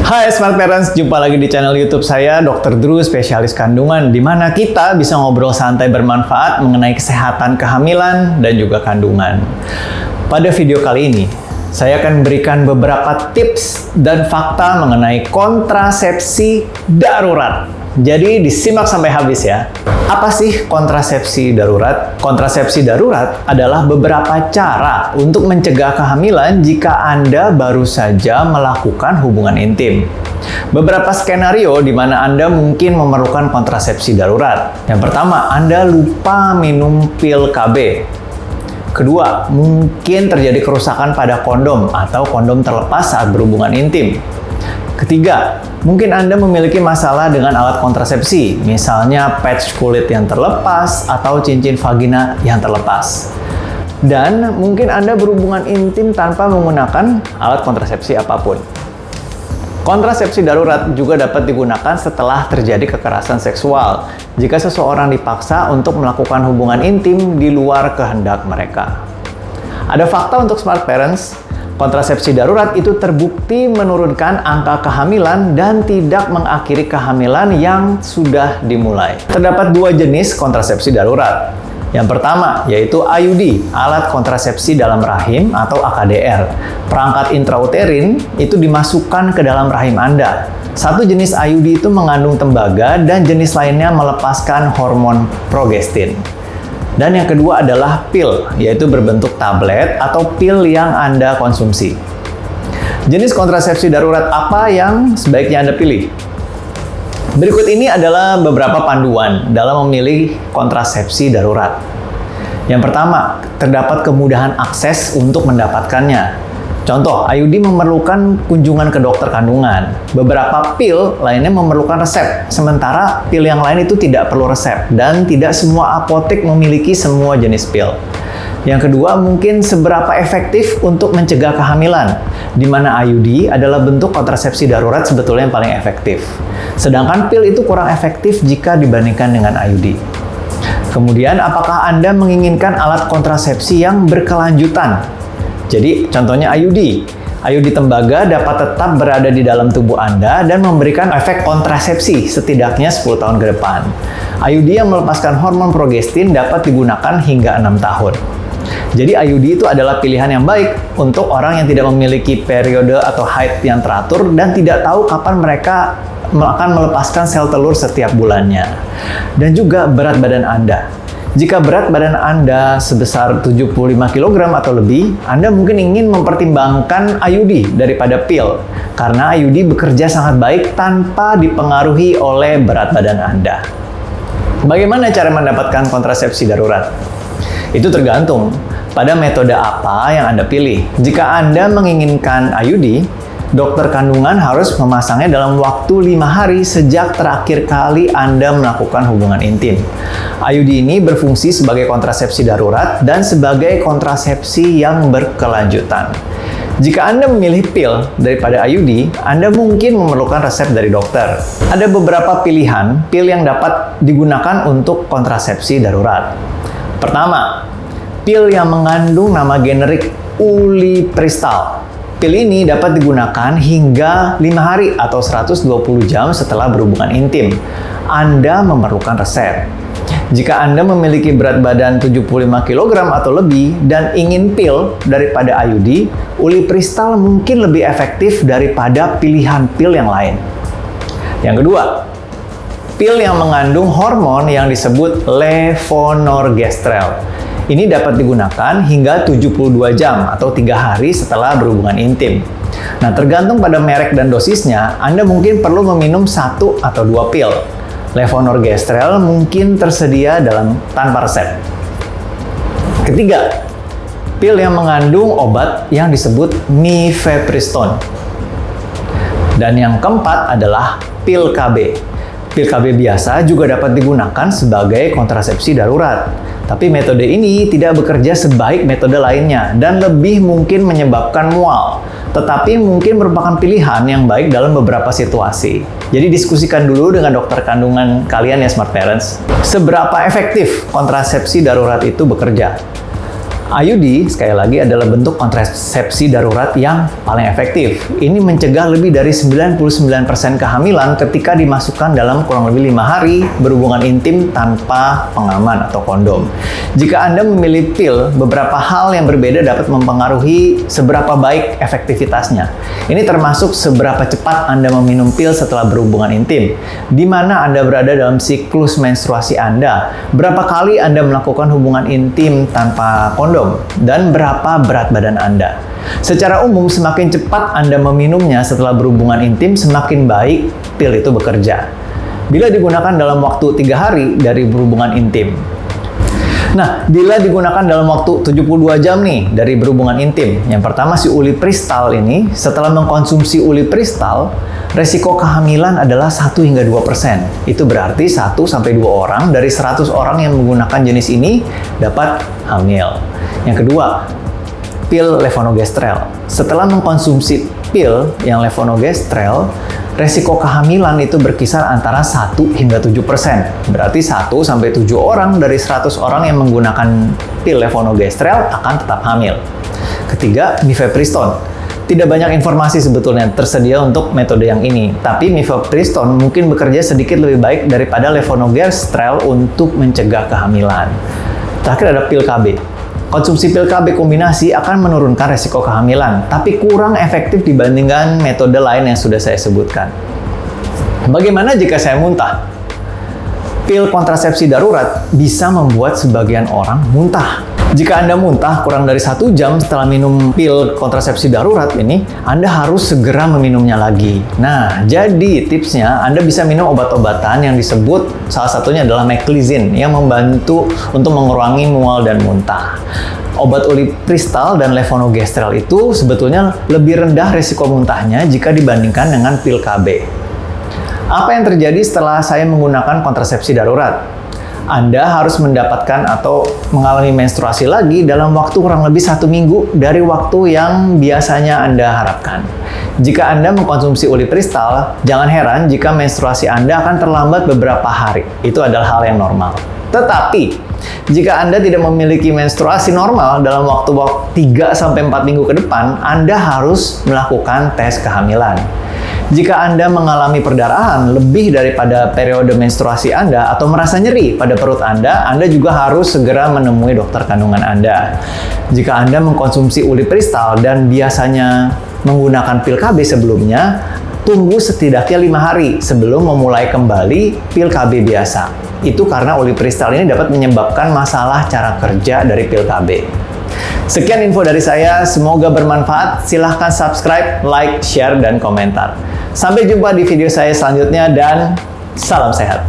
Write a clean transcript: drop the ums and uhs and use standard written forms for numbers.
Hai Smart Parents, jumpa lagi di channel YouTube saya, Dr. Drew, spesialis kandungan, di mana kita bisa ngobrol santai bermanfaat mengenai kesehatan kehamilan dan juga kandungan. Pada video kali ini, saya akan berikan beberapa tips dan fakta mengenai kontrasepsi darurat. Jadi disimak sampai habis ya. Apa sih kontrasepsi darurat? Kontrasepsi darurat adalah beberapa cara untuk mencegah kehamilan jika Anda baru saja melakukan hubungan intim. Beberapa skenario di mana Anda mungkin memerlukan kontrasepsi darurat. Yang pertama, Anda lupa minum pil KB. Kedua, mungkin terjadi kerusakan pada kondom atau kondom terlepas saat berhubungan intim. Ketiga, mungkin Anda memiliki masalah dengan alat kontrasepsi, misalnya patch kulit yang terlepas atau cincin vagina yang terlepas. Dan mungkin Anda berhubungan intim tanpa menggunakan alat kontrasepsi apapun. Kontrasepsi darurat juga dapat digunakan setelah terjadi kekerasan seksual, jika seseorang dipaksa untuk melakukan hubungan intim di luar kehendak mereka. Ada fakta untuk Smart Parents. Kontrasepsi darurat itu terbukti menurunkan angka kehamilan dan tidak mengakhiri kehamilan yang sudah dimulai. Terdapat dua jenis kontrasepsi darurat. Yang pertama yaitu IUD, alat kontrasepsi dalam rahim atau AKDR. Perangkat intrauterin itu dimasukkan ke dalam rahim Anda. Satu jenis IUD itu mengandung tembaga dan jenis lainnya melepaskan hormon progestin. Dan yang kedua adalah pil, yaitu berbentuk tablet atau pil yang Anda konsumsi. Jenis kontrasepsi darurat apa yang sebaiknya Anda pilih? Berikut ini adalah beberapa panduan dalam memilih kontrasepsi darurat. Yang pertama, terdapat kemudahan akses untuk mendapatkannya. Contoh, IUD memerlukan kunjungan ke dokter kandungan. Beberapa pil lainnya memerlukan resep, sementara pil yang lain itu tidak perlu resep, dan tidak semua apotek memiliki semua jenis pil. Yang kedua, mungkin seberapa efektif untuk mencegah kehamilan, di mana IUD adalah bentuk kontrasepsi darurat sebetulnya yang paling efektif. Sedangkan pil itu kurang efektif jika dibandingkan dengan IUD. Kemudian, apakah Anda menginginkan alat kontrasepsi yang berkelanjutan? Jadi, contohnya IUD. IUD tembaga dapat tetap berada di dalam tubuh Anda dan memberikan efek kontrasepsi setidaknya 10 tahun ke depan. IUD yang melepaskan hormon progestin dapat digunakan hingga 6 tahun. Jadi, IUD itu adalah pilihan yang baik untuk orang yang tidak memiliki periode atau haid yang teratur dan tidak tahu kapan mereka akan melepaskan sel telur setiap bulannya. Dan juga berat badan Anda. Jika berat badan Anda sebesar 75 kg atau lebih, Anda mungkin ingin mempertimbangkan IUD daripada pil, karena IUD bekerja sangat baik tanpa dipengaruhi oleh berat badan Anda. Bagaimana cara mendapatkan kontrasepsi darurat? Itu tergantung pada metode apa yang Anda pilih. Jika Anda menginginkan IUD, dokter kandungan harus memasangnya dalam waktu 5 hari sejak terakhir kali Anda melakukan hubungan intim. IUD ini berfungsi sebagai kontrasepsi darurat dan sebagai kontrasepsi yang berkelanjutan. Jika Anda memilih pil daripada IUD, Anda mungkin memerlukan resep dari dokter. Ada beberapa pilihan pil yang dapat digunakan untuk kontrasepsi darurat. Pertama, pil yang mengandung nama generik Ulipristal. Pil ini dapat digunakan hingga 5 hari atau 120 jam setelah berhubungan intim. Anda memerlukan resep. Jika Anda memiliki berat badan 75 kg atau lebih dan ingin pil daripada IUD, Ulipristal mungkin lebih efektif daripada pilihan pil yang lain. Yang kedua, pil yang mengandung hormon yang disebut levonorgestrel. Ini dapat digunakan hingga 72 jam atau 3 hari setelah berhubungan intim. Nah, tergantung pada merek dan dosisnya, Anda mungkin perlu meminum 1 atau 2 pil. Levonorgestrel mungkin tersedia tanpa resep. Ketiga, pil yang mengandung obat yang disebut mifepristone. Dan yang keempat adalah pil KB. Pil KB biasa juga dapat digunakan sebagai kontrasepsi darurat. Tapi metode ini tidak bekerja sebaik metode lainnya dan lebih mungkin menyebabkan mual. Tetapi mungkin merupakan pilihan yang baik dalam beberapa situasi. Jadi diskusikan dulu dengan dokter kandungan kalian ya Smart Parents. Seberapa efektif kontrasepsi darurat itu bekerja? IUD, sekali lagi, adalah bentuk kontrasepsi darurat yang paling efektif. Ini mencegah lebih dari 99% kehamilan ketika dimasukkan dalam kurang lebih 5 hari berhubungan intim tanpa pengaman atau kondom. Jika Anda memilih pil, beberapa hal yang berbeda dapat mempengaruhi seberapa baik efektivitasnya. Ini termasuk seberapa cepat Anda meminum pil setelah berhubungan intim, di mana Anda berada dalam siklus menstruasi Anda, berapa kali Anda melakukan hubungan intim tanpa kondom, dan berapa berat badan Anda. Secara umum, semakin cepat Anda meminumnya setelah berhubungan intim, semakin baik pil itu bekerja. Bila digunakan dalam waktu 3 hari dari berhubungan intim. Nah, bila digunakan dalam waktu 72 jam nih dari berhubungan intim. Yang pertama, si ulipristal ini, setelah mengkonsumsi ulipristal, resiko kehamilan adalah 1 hingga 2%. Itu berarti 1-2 orang dari 100 orang yang menggunakan jenis ini dapat hamil. Yang kedua, pil levonorgestrel. Setelah mengkonsumsi pil yang levonorgestrel, resiko kehamilan itu berkisar antara 1 hingga 7%. Berarti 1-7 orang dari 100 orang yang menggunakan pil levonorgestrel akan tetap hamil. Ketiga, mifepriston. Tidak banyak informasi sebetulnya tersedia untuk metode yang ini, tapi mifepriston mungkin bekerja sedikit lebih baik daripada levonorgestrel untuk mencegah kehamilan. Terakhir ada pil KB. Konsumsi pil KB kombinasi akan menurunkan resiko kehamilan, tapi kurang efektif dibandingkan metode lain yang sudah saya sebutkan. Bagaimana jika saya muntah? Pil kontrasepsi darurat bisa membuat sebagian orang muntah. Jika Anda muntah kurang dari 1 jam setelah minum pil kontrasepsi darurat ini, Anda harus segera meminumnya lagi. Nah, jadi tipsnya Anda bisa minum obat-obatan yang disebut, salah satunya adalah Meclizine, yang membantu untuk mengurangi mual dan muntah. Obat ulipristal dan levonorgestrel itu sebetulnya lebih rendah risiko muntahnya jika dibandingkan dengan pil KB. Apa yang terjadi setelah saya menggunakan kontrasepsi darurat? Anda harus mendapatkan atau mengalami menstruasi lagi dalam waktu kurang lebih 1 minggu dari waktu yang biasanya Anda harapkan. Jika Anda mengkonsumsi ulipristal, jangan heran jika menstruasi Anda akan terlambat beberapa hari. Itu adalah hal yang normal. Tetapi, jika Anda tidak memiliki menstruasi normal dalam waktu 3-4 minggu ke depan, Anda harus melakukan tes kehamilan. Jika Anda mengalami perdarahan lebih daripada periode menstruasi Anda atau merasa nyeri pada perut Anda juga harus segera menemui dokter kandungan Anda. Jika Anda mengkonsumsi ulipristal dan biasanya menggunakan pil KB sebelumnya, tunggu setidaknya 5 hari sebelum memulai kembali pil KB biasa. Itu karena ulipristal ini dapat menyebabkan masalah cara kerja dari pil KB. Sekian info dari saya, semoga bermanfaat. Silahkan subscribe, like, share, dan komentar. Sampai jumpa di video saya selanjutnya dan salam sehat.